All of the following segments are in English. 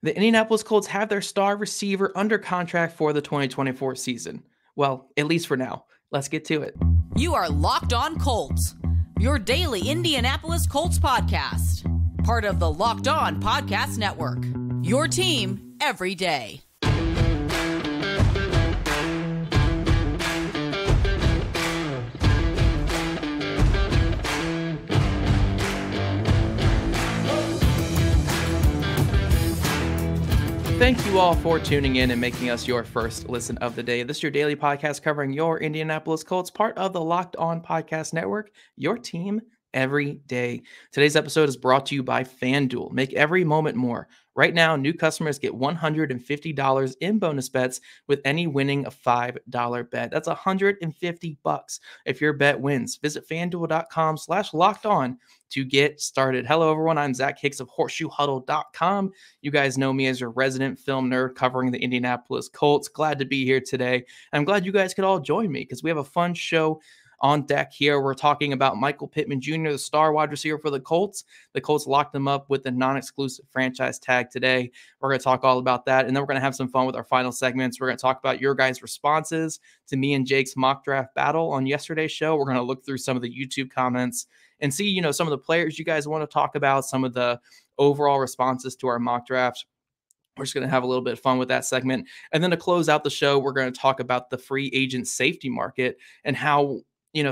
The Indianapolis Colts have their star receiver under contract for the 2024 season. Well, at least for now. Let's get to it. You are Locked On Colts, your daily Indianapolis Colts podcast. Part of the Locked On Podcast Network, your team every day. Thank you all for tuning in and making us your first listen of the day. This is your daily podcast covering your Indianapolis Colts, part of the Locked On Podcast Network, your team every day. Today's episode is brought to you by FanDuel. Make every moment more. Right now, new customers get $150 in bonus bets with any winning a $5 bet. That's $150 if your bet wins. Visit FanDuel.com/lockedon to get started. Hello, everyone. I'm Zach Hicks of HorseshoeHuddle.com. You guys know me as your resident film nerd covering the Indianapolis Colts. Glad to be here today. I'm glad you guys could all join me because we have a fun show on deck here. We're talking about Michael Pittman Jr., the star wide receiver for the Colts. The Colts locked him up with the non-exclusive franchise tag today. We're going to talk all about that, and then we're going to have some fun with our final segments. We're going to talk about your guys' responses to me and Jake's mock draft battle on yesterday's show. We're going to look through some of the YouTube comments and see, some of the players you guys want to talk about, some of the overall responses to our mock draft. We're just going to have a little bit of fun with that segment. And then to close out the show, we're going to talk about the free agent safety market and how,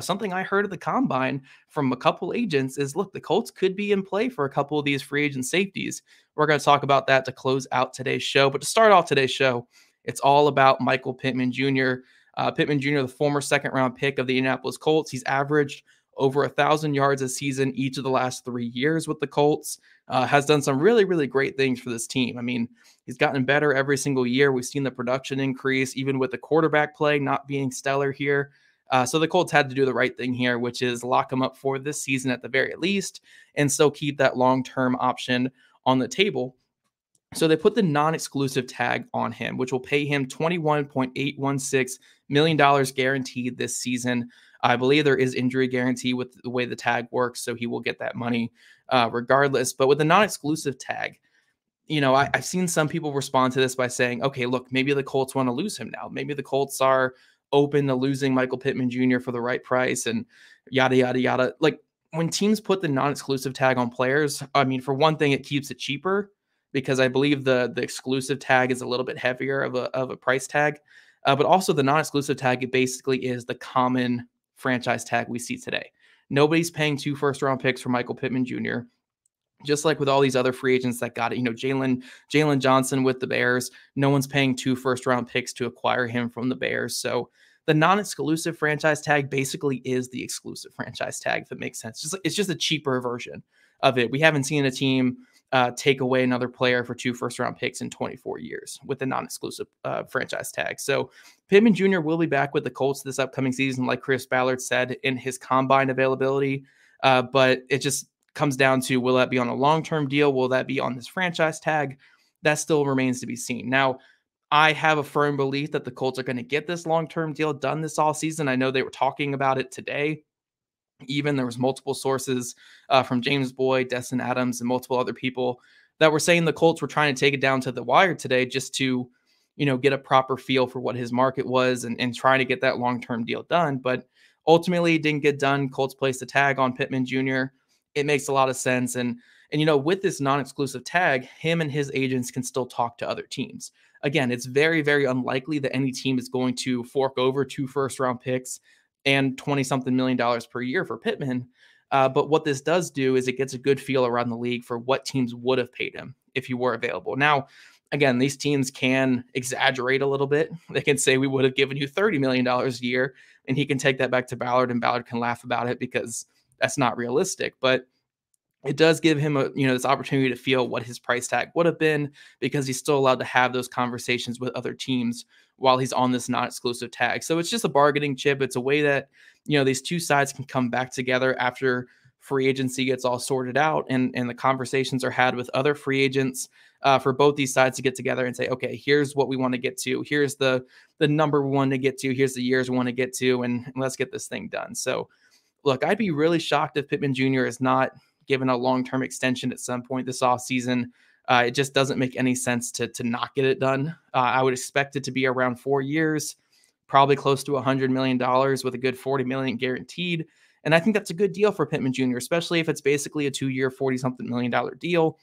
something I heard at the combine from a couple agents is, look, the Colts could be in play for a couple of these free agent safeties. We're going to talk about that to close out today's show. But to start off today's show, it's all about Michael Pittman Jr. Pittman Jr., the former second-round pick of the Indianapolis Colts. He's averaged over 1,000 yards a season each of the last 3 years with the Colts. Has done some really, really great things for this team. I mean, he's gotten better every single year. We've seen the production increase, even with the quarterback play not being stellar here. So the Colts had to do the right thing here, which is lock him up for this season at the very least, and still keep that long-term option on the table. So they put the non-exclusive tag on him, which will pay him $21.816 million guaranteed this season. I believe there is injury guarantee with the way the tag works, so he will get that money regardless. But with the non-exclusive tag, I've seen some people respond to this by saying, okay, look, maybe the Colts want to lose him now. Maybe the Colts are open to losing Michael Pittman Jr. for the right price and yada, yada, yada. Like, when teams put the non-exclusive tag on players, I mean, for one thing, it keeps it cheaper because I believe the exclusive tag is a little bit heavier of a price tag. But also the non-exclusive tag, it basically is the common franchise tag we see today. Nobody's paying 2 first-round picks for Michael Pittman Jr., just like with all these other free agents that got it. Jalen Johnson with the Bears, no one's paying 2 first-round picks to acquire him from the Bears. So the non-exclusive franchise tag basically is the exclusive franchise tag, if it makes sense. It's just a cheaper version of it. We haven't seen a team take away another player for 2 first-round picks in 24 years with the non-exclusive franchise tag. So Pittman Jr. will be back with the Colts this upcoming season, like Chris Ballard said in his combine availability. But it just comes down to, will that be on a long-term deal? Will that be on this franchise tag? That still remains to be seen. Now, I have a firm belief that the Colts are going to get this long-term deal done this all season. I know they were talking about it today. Even there was multiple sources from James Boyd, Destin Adams, and multiple other people that were saying the Colts were trying to take it down to the wire today just to, get a proper feel for what his market was and trying to get that long-term deal done. But ultimately, it didn't get done. Colts placed a tag on Pittman Jr. It makes a lot of sense. And with this non-exclusive tag, him and his agents can still talk to other teams. Again, it's very, very unlikely that any team is going to fork over 2 first-round picks and $20-something million per year for Pittman. But what this does do is it gets a good feel around the league for what teams would have paid him if he were available. Now, again, these teams can exaggerate a little bit. They can say, we would have given you $30 million a year, and he can take that back to Ballard, and Ballard can laugh about it because that's not realistic. But it does give him this opportunity to feel what his price tag would have been, because he's still allowed to have those conversations with other teams while he's on this non-exclusive tag. So it's just a bargaining chip. It's a way that, these two sides can come back together after free agency gets all sorted out and the conversations are had with other free agents for both these sides to get together and say, okay, here's what we want to get to. Here's the number we want to get to. Here's the years we want to get to, and let's get this thing done. So look, I'd be really shocked if Pittman Jr. is not given a long-term extension at some point this offseason. It just doesn't make any sense to not get it done. I would expect it to be around 4 years, probably close to $100 million with a good $40 million guaranteed. And I think that's a good deal for Pittman Jr., especially if it's basically a 2-year, $40-something million deal.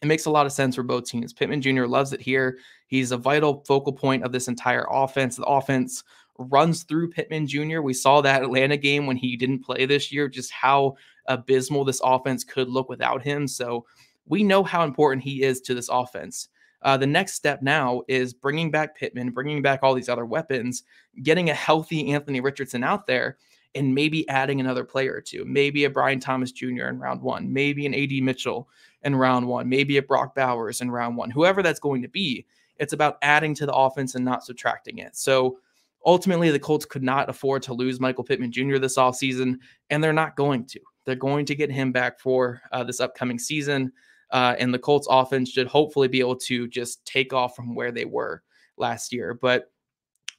It makes a lot of sense for both teams. Pittman Jr. loves it here. He's a vital focal point of this entire offense. The offense runs through Pittman Jr. We saw that Atlanta game when he didn't play this year, just how abysmal this offense could look without him. So we know how important he is to this offense. The next step now is bringing back Pittman, bringing back all these other weapons, getting a healthy Anthony Richardson out there, and maybe adding another player or two, maybe a Brian Thomas Jr. in round one, maybe an AD Mitchell in round one, maybe a Brock Bowers in round one, whoever that's going to be. It's about adding to the offense and not subtracting it. So ultimately, the Colts could not afford to lose Michael Pittman Jr. this offseason, and they're not going to. They're going to get him back for this upcoming season, and the Colts offense should hopefully be able to just take off from where they were last year. But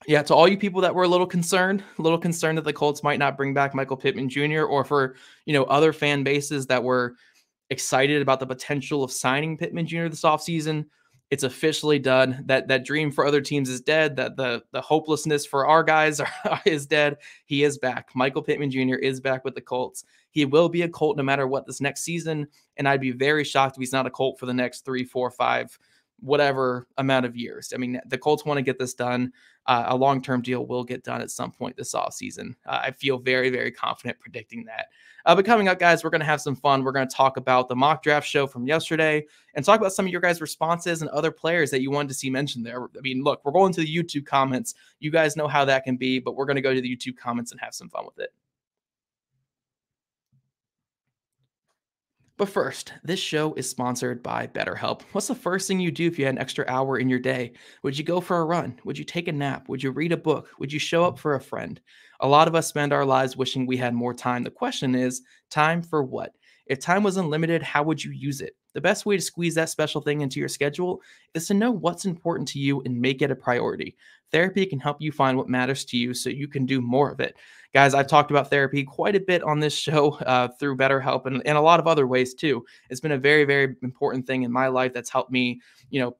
yeah, to all you people that were a little concerned that the Colts might not bring back Michael Pittman Jr., or for, other fan bases that were excited about the potential of signing Pittman Jr. this offseason, it's officially done. That dream for other teams is dead. That the hopelessness for our guys is dead. He is back. Michael Pittman Jr. is back with the Colts. He will be a Colt no matter what this next season, and I'd be very shocked if he's not a Colt for the next 3, 4, 5, whatever amount of years. I mean, the Colts want to get this done. A long-term deal will get done at some point this offseason. I feel very, very confident predicting that. But coming up, guys, we're going to have some fun. We're going to talk about the mock draft show from yesterday and talk about some of your guys' responses and other players that you wanted to see mentioned there. I mean, look, we're going to the YouTube comments. You guys know how that can be, but we're going to go to the YouTube comments and have some fun with it. But first, this show is sponsored by BetterHelp. What's the first thing you do if you had an extra hour in your day? Would you go for a run? Would you take a nap? Would you read a book? Would you show up for a friend? A lot of us spend our lives wishing we had more time. The question is, time for what? If time was unlimited, how would you use it? The best way to squeeze that special thing into your schedule is to know what's important to you and make it a priority. Therapy can help you find what matters to you so you can do more of it. Guys, I've talked about therapy quite a bit on this show through BetterHelp and a lot of other ways too. It's been a very, very important thing in my life that's helped me,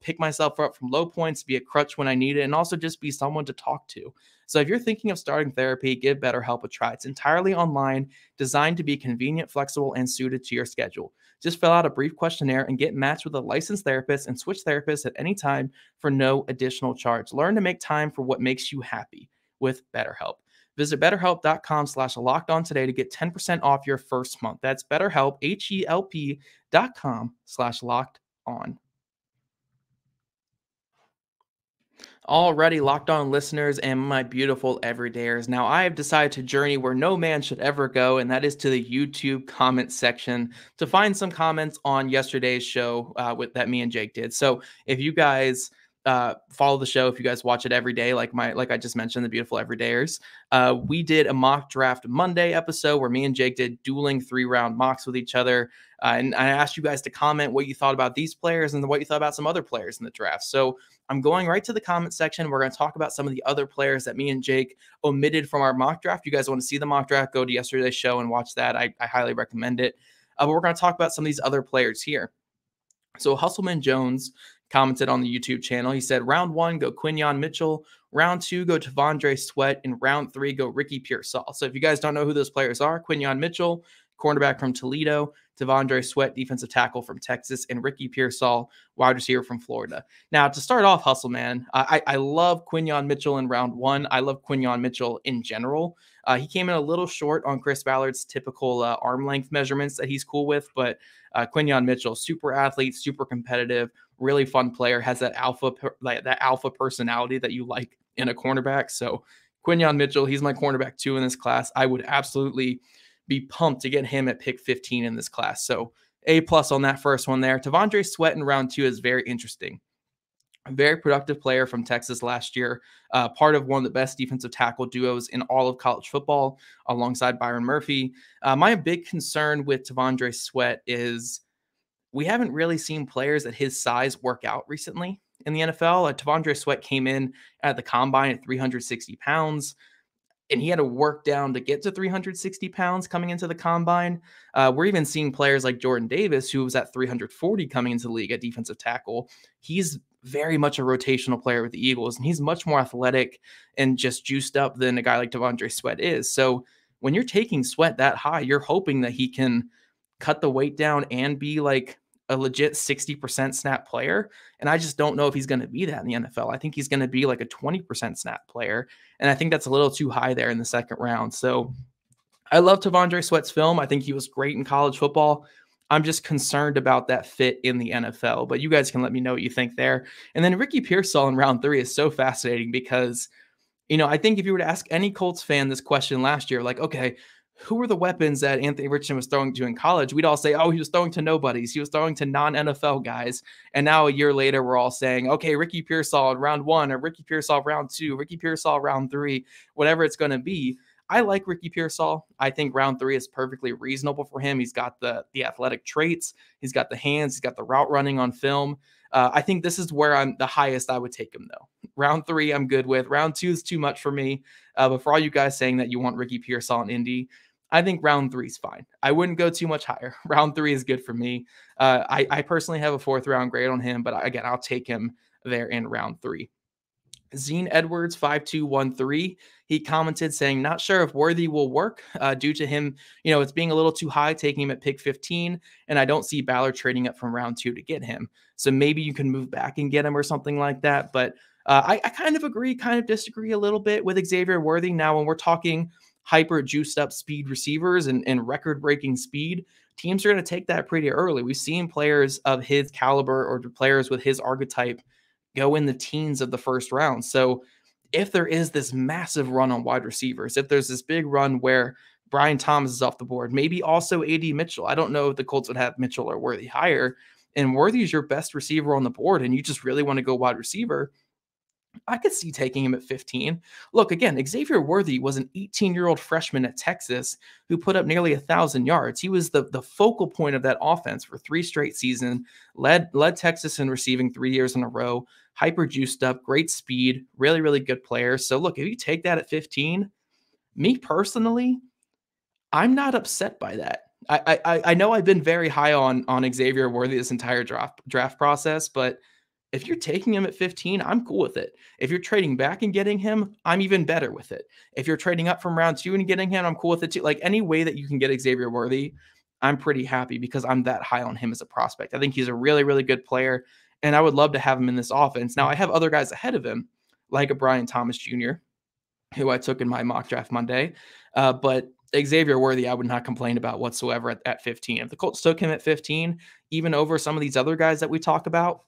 pick myself up from low points, be a crutch when I need it, and also just be someone to talk to. So if you're thinking of starting therapy, give BetterHelp a try. It's entirely online, designed to be convenient, flexible, and suited to your schedule. Just fill out a brief questionnaire and get matched with a licensed therapist and switch therapists at any time for no additional charge. Learn to make time for what makes you happy with BetterHelp. Visit BetterHelp.com/lockedon today to get 10% off your first month. That's BetterHelp, HELP.com/lockedon. Already, Locked On listeners and my beautiful everydayers. Now, I have decided to journey where no man should ever go, and that is to the YouTube comment section to find some comments on yesterday's show that me and Jake did. So if you guys follow the show, if you guys watch it every day, like I just mentioned, the beautiful everydayers, we did a mock draft Monday episode where me and Jake did dueling 3-round mocks with each other. And I asked you guys to comment what you thought about these players and what you thought about some other players in the draft. So I'm going right to the comment section. We're going to talk about some of the other players that me and Jake omitted from our mock draft. You guys want to see the mock draft, go to yesterday's show and watch that. I highly recommend it. But we're going to talk about some of these other players here. So Hustleman Jones commented on the YouTube channel. He said, round 1, go Quinyon Mitchell. Round 2, go T'Vondre Sweat. And round 3, go Ricky Pearsall. So if you guys don't know who those players are, Quinyon Mitchell, cornerback from Toledo, T'Vondre Sweat, defensive tackle from Texas, and Ricky Pearsall, wide receiver from Florida. Now, to start off, Hustleman, I love Quinyon Mitchell in round 1. I love Quinyon Mitchell in general. He came in a little short on Chris Ballard's typical arm length measurements that he's cool with, but Quinyon Mitchell, super athlete, super competitive, really fun player, has that alpha personality that you like in a cornerback. So Quinyon Mitchell, he's my cornerback 2 in this class. I would absolutely be pumped to get him at pick 15 in this class. So A+ on that first one there. T'Vondre Sweat in round 2 is very interesting. A very productive player from Texas last year, part of one of the best defensive tackle duos in all of college football alongside Byron Murphy. My big concern with T'Vondre Sweat is we haven't really seen players at his size work out recently in the NFL. T'Vondre Sweat came in at the combine at 360 pounds. and he had to work down to get to 360 pounds coming into the combine. We're even seeing players like Jordan Davis, who was at 340 coming into the league at defensive tackle. He's very much a rotational player with the Eagles, and he's much more athletic and just juiced up than a guy like Devondre Sweat is. So when you're taking Sweat that high, you're hoping that he can cut the weight down and be like a legit 60% snap player. And I just don't know if he's going to be that in the NFL. I think he's going to be like a 20% snap player. And I think that's a little too high there in the second round. So I love Devondre Sweat's film. I think he was great in college football. I'm just concerned about that fit in the NFL, but you guys can let me know what you think there. And then Ricky Pearsall in round 3 is so fascinating because, I think if you were to ask any Colts fan this question last year, like, okay, who were the weapons that Anthony Richardson was throwing to in college? We'd all say, oh, he was throwing to nobodies. He was throwing to non-NFL guys. And now a year later, we're all saying, okay, Ricky Pearsall in round 1 or Ricky Pearsall round 2, Ricky Pearsall round 3, whatever it's going to be. I like Ricky Pearsall. I think round 3 is perfectly reasonable for him. He's got the athletic traits. He's got the hands. He's got the route running on film. I think this is where I'm the highest I would take him, though. Round 3, I'm good with. Round 2 is too much for me. But for all you guys saying that you want Ricky Pearsall in Indy, I think round 3 is fine. I wouldn't go too much higher. Round 3 is good for me. I personally have a 4th round grade on him, but again, I'll take him there in round 3. Zine Edwards 5213, he commented saying, not sure if Worthy will work due to him, it's being a little too high, taking him at pick 15, and I don't see Ballard trading up from round 2 to get him. So maybe you can move back and get him or something like that. But I kind of agree, kind of disagree a little bit with Xavier Worthy. Now, when we're talking hyper juiced up speed receivers and record breaking speed, teams are going to take that pretty early. We've seen players of his caliber or players with his archetype go in the teens of the first round. So if there is this massive run on wide receivers, if there's this big run where Brian Thomas is off the board, maybe also AD Mitchell. I don't know if the Colts would have Mitchell or Worthy higher, and Worthy is your best receiver on the board, and you just really want to go wide receiver, I could see taking him at 15. Look, again, Xavier Worthy was an 18-year-old freshman at Texas who put up nearly 1,000 yards. He was the focal point of that offense for 3 straight seasons, led Texas in receiving 3 years in a row, hyper juiced up, great speed, really, really good player. So look, if you take that at 15, me personally, I'm not upset by that. I know I've been very high on Xavier Worthy this entire draft process, but if you're taking him at 15, I'm cool with it. If you're trading back and getting him, I'm even better with it. If you're trading up from round 2 and getting him, I'm cool with it too. Like any way that you can get Xavier Worthy, I'm pretty happy because I'm that high on him as a prospect. I think he's a really, really good player, and I would love to have him in this offense. Now, I have other guys ahead of him, like a Brian Thomas Jr., who I took in my mock draft Monday. But Xavier Worthy, I would not complain about whatsoever at 15. If the Colts took him at 15, even over some of these other guys that we talk about,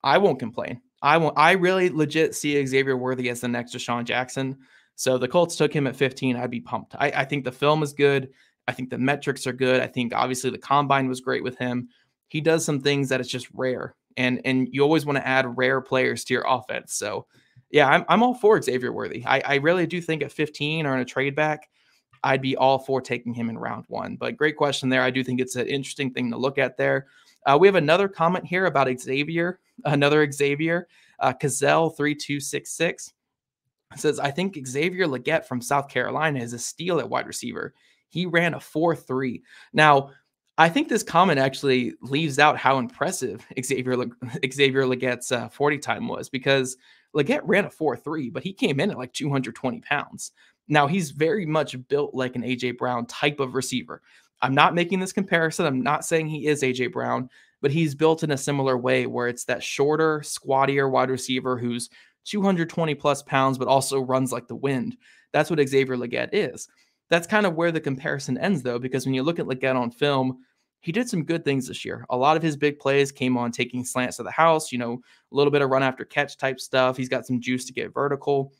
I won't complain. I really legit see Xavier Worthy as the next Deshaun Jackson. So the Colts took him at 15. I'd be pumped. I think the film is good. I think the metrics are good. I think obviously the combine was great with him. He does some things that it's just rare. And you always want to add rare players to your offense. So yeah, I'm all for Xavier Worthy. I really do think at 15 or in a trade back, I'd be all for taking him in round 1. But great question there. I do think it's an interesting thing to look at there. We have another comment here about Xavier, another Xavier, Cazell3266 says, I think Xavier Legette from South Carolina is a steal at wide receiver. He ran a 4.3. Now, I think this comment actually leaves out how impressive Xavier Legette's 40 time was, because Legette ran a 4.3, but he came in at like 220 pounds. Now, he's very much built like an A.J. Brown type of receiver. I'm not making this comparison. I'm not saying he is A.J. Brown, but he's built in a similar way where it's that shorter, squattier wide receiver who's 220 plus pounds, but also runs like the wind. That's what Xavier Legette is. That's kind of where the comparison ends, though, because when you look at Legette on film, he did some good things this year. A lot of his big plays came on taking slants to the house, a little bit of run after catch type stuff. He's got some juice to get vertical.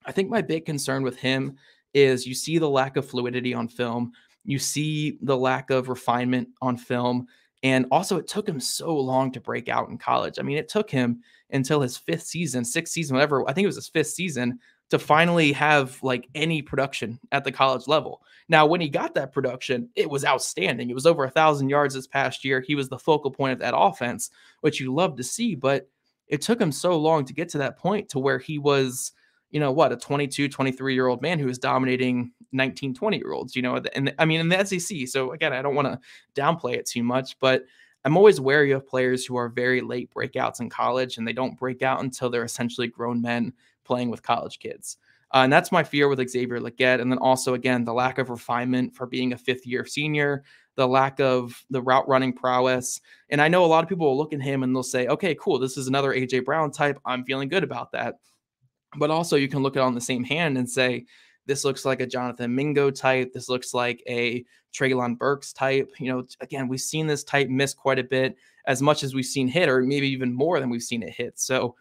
I think my big concern with him is you see the lack of fluidity on film. You see the lack of refinement on film. And also, it took him so long to break out in college. I mean, it took him until his 5th season, 6th season, whatever. I think it was his 5th season to finally have like any production at the college level. Now, when he got that production, it was outstanding. It was over 1,000 yards this past year. He was the focal point of that offense, which you love to see. But it took him so long to get to that point to where he was, a 22, 23-year-old man who is dominating 19, 20-year-olds, and I mean, in the SEC. So again, I don't want to downplay it too much, but I'm always wary of players who are very late breakouts in college and they don't break out until they're essentially grown men playing with college kids. And that's my fear with Xavier Legette. And then also, again, the lack of refinement for being a fifth-year senior, the lack of the route running prowess. And I know a lot of people will look at him and they'll say, okay, cool, this is another A.J. Brown type. I'm feeling good about that. But also you can look at it on the same hand and say, this looks like a Jonathan Mingo type. This looks like a Treylon Burks type. Again, we've seen this type miss quite a bit, as much as we've seen hit, or maybe even more than we've seen it hit. So,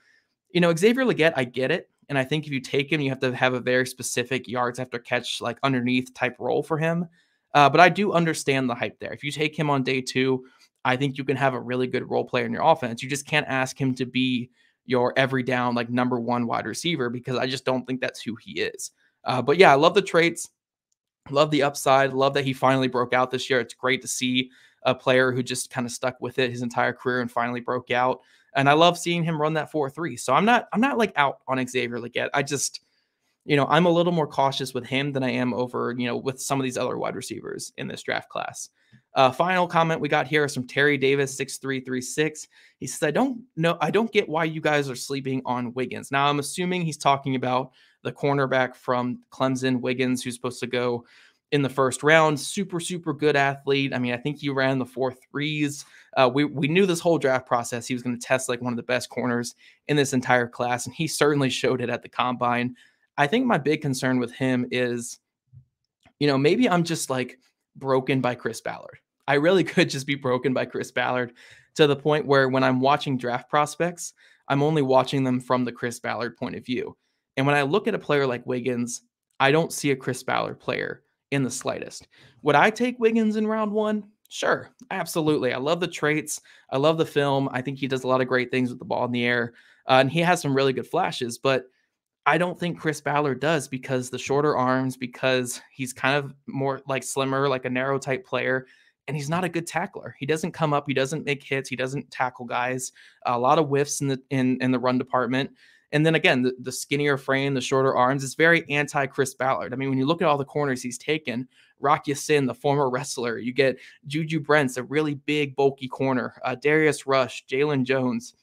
Xavier Legette, I get it. And I think if you take him, you have to have a very specific yards after catch, like underneath type role for him. But I do understand the hype there. If you take him on day 2, I think you can have a really good role player in your offense. You just can't ask him to be your every down, like number 1 wide receiver, because I just don't think that's who he is. But yeah, I love the traits, love the upside, love that he finally broke out this year. It's great to see a player who just kind of stuck with it his entire career and finally broke out. And I love seeing him run that 4.3. So I'm not like out on Xavier Legette. I just, I'm a little more cautious with him than I am over, with some of these other wide receivers in this draft class. Final comment we got here is from Terry Davis, 6336. He says, I don't get why you guys are sleeping on Wiggins. Now, I'm assuming he's talking about the cornerback from Clemson, Wiggins, who's supposed to go in the first round. Super, super good athlete. I mean, I think he ran the 4.3s. We knew this whole draft process he was going to test like one of the best corners in this entire class, and he certainly showed it at the combine. I think my big concern with him is, maybe I'm just like broken by Chris Ballard. I really could just be broken by Chris Ballard to the point where when I'm watching draft prospects, I'm only watching them from the Chris Ballard point of view. And when I look at a player like Wiggins, I don't see a Chris Ballard player in the slightest. Would I take Wiggins in round 1? Sure, absolutely. I love the traits. I love the film. I think he does a lot of great things with the ball in the air. And he has some really good flashes, but I don't think Chris Ballard does, because the shorter arms, because he's kind of more like slimmer, like a narrow type player, and he's not a good tackler. He doesn't come up, he doesn't make hits, he doesn't tackle guys. A lot of whiffs in the run department. And then again, the skinnier frame, the shorter arms, is very anti-Chris Ballard. I mean, when you look at all the corners he's taken, Rock Ya-Sin, the former wrestler, you get Juju Brents, a really big, bulky corner, Darius Rush, Jalen Jones,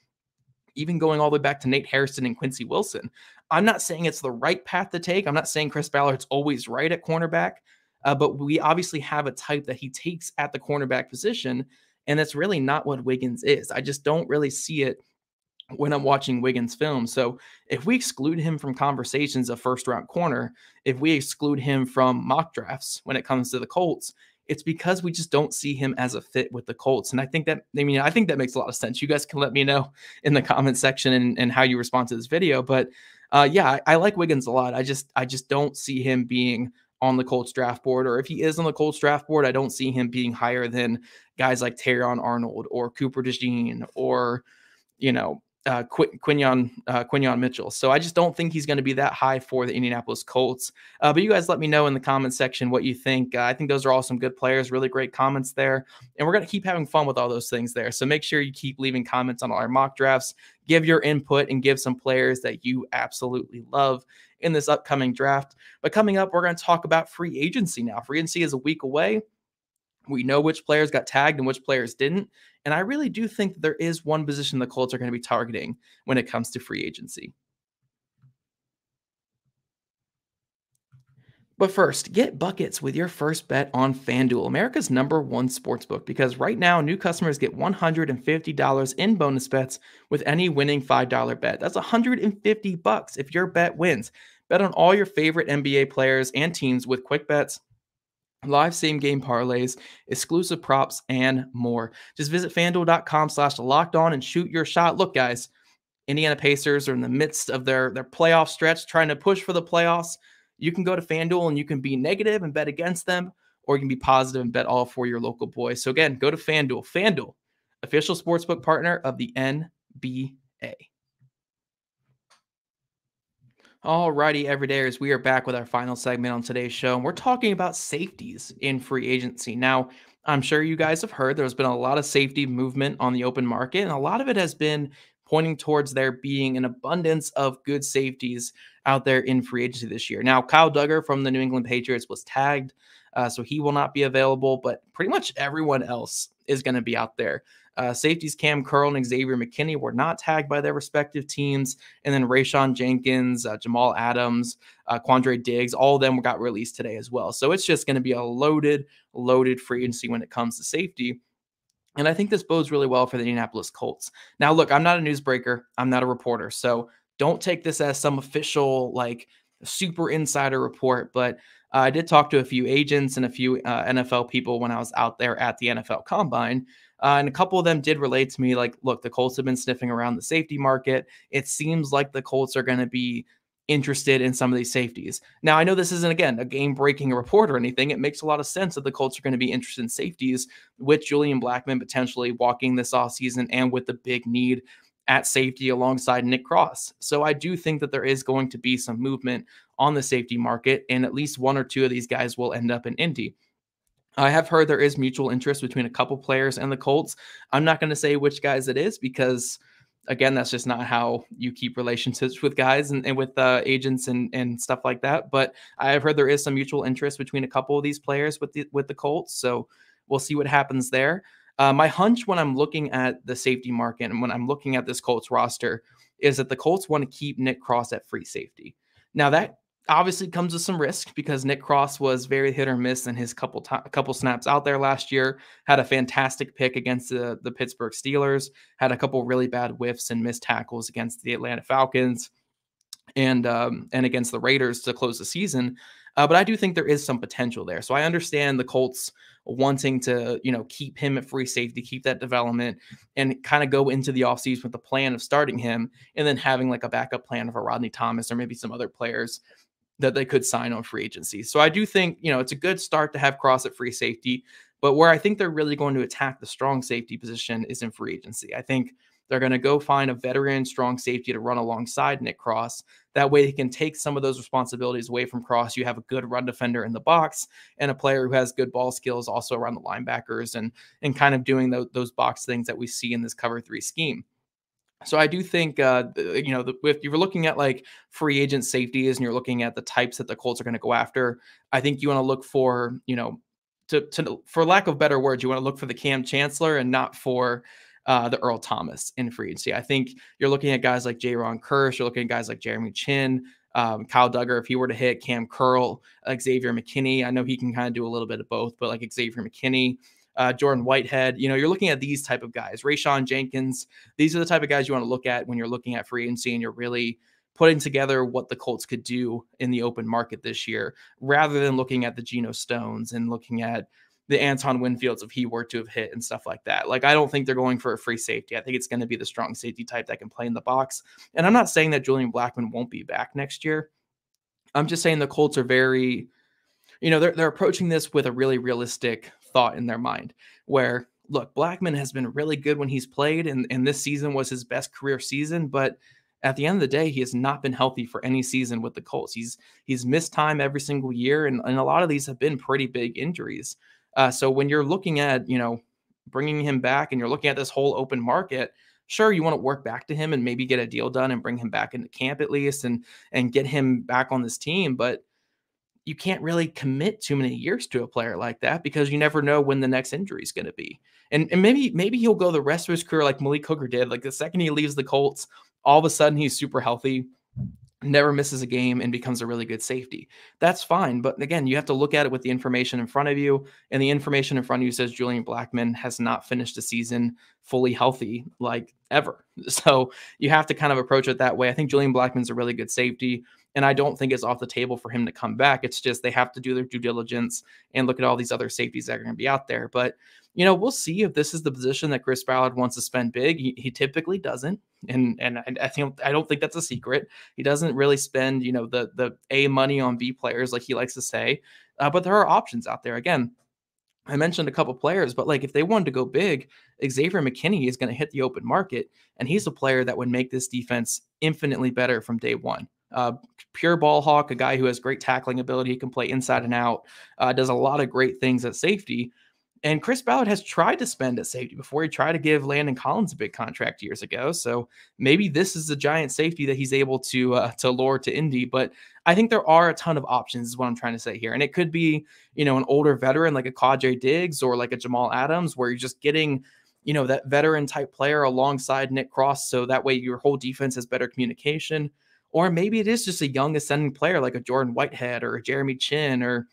even going all the way back to Nate Harrison and Quincy Wilson. I'm not saying it's the right path to take. I'm not saying Chris Ballard's always right at cornerback, but we obviously have a type that he takes at the cornerback position, and that's really not what Wiggins is. I just don't really see it when I'm watching Wiggins film. So if we exclude him from conversations of first-round corner, if we exclude him from mock drafts when it comes to the Colts, it's because we just don't see him as a fit with the Colts. And I think that makes a lot of sense. You guys can let me know in the comment section and how you respond to this video. But yeah, I like Wiggins a lot. I just don't see him being on the Colts draft board, or if he is on the Colts draft board, I don't see him being higher than guys like Terrion Arnold or Cooper DeJean or, Quinyon Mitchell. So I just don't think he's going to be that high for the Indianapolis Colts. But you guys let me know in the comment section what you think. I think those are all some good players, really great comments there. And we're going to keep having fun with all those things there. So make sure you keep leaving comments on all our mock drafts. Give your input and give some players that you absolutely love in this upcoming draft. But coming up, we're going to talk about free agency now. Free agency is a week away. We know which players got tagged and which players didn't. And I really do think that there is one position the Colts are going to be targeting when it comes to free agency. But first, get buckets with your first bet on FanDuel, America's #1 sportsbook, because right now new customers get $150 in bonus bets with any winning $5 bet. That's $150 if your bet wins. Bet on all your favorite NBA players and teams with quick bets, live same-game parlays, exclusive props, and more. Just visit FanDuel.com/lockedon and shoot your shot. Look, guys, Indiana Pacers are in the midst of their playoff stretch, trying to push for the playoffs. You can go to FanDuel and you can be negative and bet against them, or you can be positive and bet all for your local boys. So again, go to FanDuel. FanDuel, official sportsbook partner of the NBA. Alrighty, everydayers, we are back with our final segment on today's show, and we're talking about safeties in free agency. Now, I'm sure you guys have heard there's been a lot of safety movement on the open market, and a lot of it has been pointing towards there being an abundance of good safeties out there in free agency this year. Now, Kyle Duggar from the New England Patriots was tagged, so he will not be available, but pretty much everyone else is going to be out there. Safeties Cam Curl and Xavier McKinney were not tagged by their respective teams. And then Rayshon Jenkins, Jamal Adams, Quandre Diggs, all of them got released today as well. So it's just going to be a loaded free agency when it comes to safety. And I think this bodes really well for the Indianapolis Colts. Now, look, I'm not a newsbreaker. I'm not a reporter. So don't take this as some official, like, super insider report. But I did talk to a few agents and a few NFL people when I was out there at the NFL Combine. And a couple of them did relate to me like, look, the Colts have been sniffing around the safety market. It seems like the Colts are going to be interested in some of these safeties. Now, I know this isn't, again, a game-breaking report or anything. It makes a lot of sense that the Colts are going to be interested in safeties with Julian Blackmon potentially walking this offseason and with the big need at safety alongside Nick Cross. So I do think that there is going to be some movement on the safety market, and at least one or two of these guys will end up in Indy. I have heard there is mutual interest between a couple players and the Colts. I'm not going to say which guys it is because, again, that's just not how you keep relationships with guys and with agents and stuff like that. But I have heard there is some mutual interest between a couple of these players with the Colts. So we'll see what happens there. My hunch when I'm looking at the safety market and when I'm looking at this Colts roster is that the Colts want to keep Nick Cross at free safety. Now, that obviously comes with some risk because Nick Cross was very hit or miss in his couple snaps out there last year, had a fantastic pick against the Pittsburgh Steelers, had a couple really bad whiffs and missed tackles against the Atlanta Falcons and against the Raiders to close the season. But I do think there is some potential there. So I understand the Colts wanting to, keep him at free safety, keep that development, and kind of go into the offseason with the plan of starting him and then having like a backup plan of a Rodney Thomas or maybe some other players that they could sign on free agency. So I do think, it's a good start to have Cross at free safety, but where I think they're really going to attack the strong safety position is in free agency. I think they're going to go find a veteran strong safety to run alongside Nick Cross. That way he can take some of those responsibilities away from Cross. You have a good run defender in the box and a player who has good ball skills also around the linebackers and kind of doing those box things that we see in this cover 3 scheme. So I do think, if you're looking at like free agent safeties and you're looking at the types that the Colts are going to go after, I think you want to look for, for lack of better words, you want to look for the Cam Chancellor and not for the Earl Thomas in free agency. I think you're looking at guys like Jaron Kearse, you're looking at guys like Jeremy Chin, Kyle Duggar, if he were to hit Cam Curl, Xavier McKinney. I know he can kind of do a little bit of both, but like Xavier McKinney, Jordan Whitehead, you're looking at these type of guys, Rayshon Jenkins. These are the type of guys you want to look at when you're looking at free agency and you're really putting together what the Colts could do in the open market this year, rather than looking at the Geno Stones and looking at the Anton Winfields if he were to have hit and stuff like that. Like, I don't think they're going for a free safety. I think it's going to be the strong safety type that can play in the box. And I'm not saying that Julian Blackmon won't be back next year. I'm just saying the Colts are very, they're approaching this with a really realistic thought in their mind where, look, Blackmon has been really good when he's played, and this season was his best career season, but at the end of the day, he has not been healthy for any season with the Colts. He's missed time every single year, and a lot of these have been pretty big injuries. So when you're looking at, bringing him back and you're looking at this whole open market, sure, you want to work back to him and maybe get a deal done and bring him back into camp at least and get him back on this team, but you can't really commit too many years to a player like that because you never know when the next injury is going to be. And maybe he'll go the rest of his career like Malik Hooker did. Like the second he leaves the Colts, all of a sudden he's super healthy, never misses a game, and becomes a really good safety. That's fine. But again, you have to look at it with the information in front of you. And the information in front of you says Julian Blackmon has not finished the season fully healthy, like ever. So you have to kind of approach it that way. I think Julian Blackmon's a really good safety, and I don't think it's off the table for him to come back. It's just they have to do their due diligence and look at all these other safeties that are going to be out there. But, we'll see if this is the position that Chris Ballard wants to spend big. He typically doesn't. And I don't think that's a secret. He doesn't really spend, the A money on B players like he likes to say. But there are options out there. Again, I mentioned a couple players, but like if they wanted to go big, Xavier McKinney is going to hit the open market, and he's a player that would make this defense infinitely better from day one. Pure ball hawk, a guy who has great tackling ability, he can play inside and out, does a lot of great things at safety. And Chris Ballard has tried to spend at safety before. He tried to give Landon Collins a big contract years ago. So maybe this is the giant safety that he's able to lure to Indy. But I think there are a ton of options is what I'm trying to say here. And it could be, an older veteran like a Quadre Diggs or like a Jamal Adams, where you're just getting, that veteran type player alongside Nick Cross. So that way your whole defense has better communication. Or maybe it is just a young ascending player like a Jordan Whitehead or a Jeremy Chin or,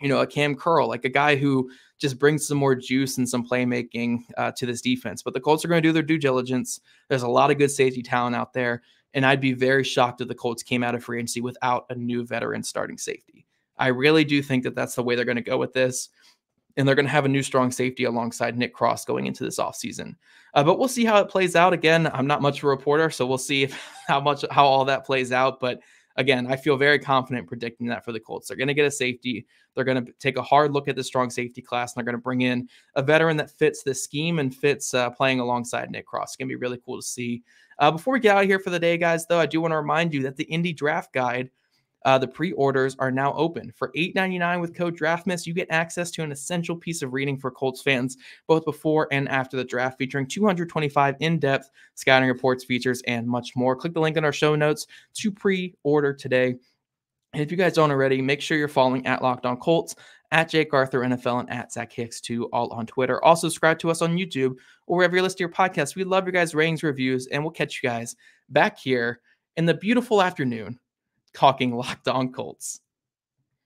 a Cam Curl, like a guy who just brings some more juice and some playmaking to this defense. But the Colts are going to do their due diligence. There's a lot of good safety talent out there. And I'd be very shocked if the Colts came out of free agency without a new veteran starting safety. I really do think that that's the way they're going to go with this. And they're going to have a new strong safety alongside Nick Cross going into this offseason. But we'll see how it plays out. Again, I'm not much of a reporter, so we'll see how all that plays out. But again, I feel very confident predicting that for the Colts. They're going to get a safety. They're going to take a hard look at the strong safety class, and they're going to bring in a veteran that fits this scheme and fits playing alongside Nick Cross. It's going to be really cool to see. Before we get out of here for the day, guys, though, I do want to remind you that the Indy Draft Guide, the pre-orders are now open. For $8.99 with code DRAFTMISS, you get access to an essential piece of reading for Colts fans, both before and after the draft, featuring 225 in-depth scouting reports, features, and much more. Click the link in our show notes to pre-order today. And if you guys don't already, make sure you're following at Locked On Colts, at Jake Arthur NFL, and at ZachHicks2, all on Twitter. Also, subscribe to us on YouTube or wherever you listen to your podcast. We love your guys' ratings, reviews, and we'll catch you guys back here in the beautiful afternoon talking Locked On Colts.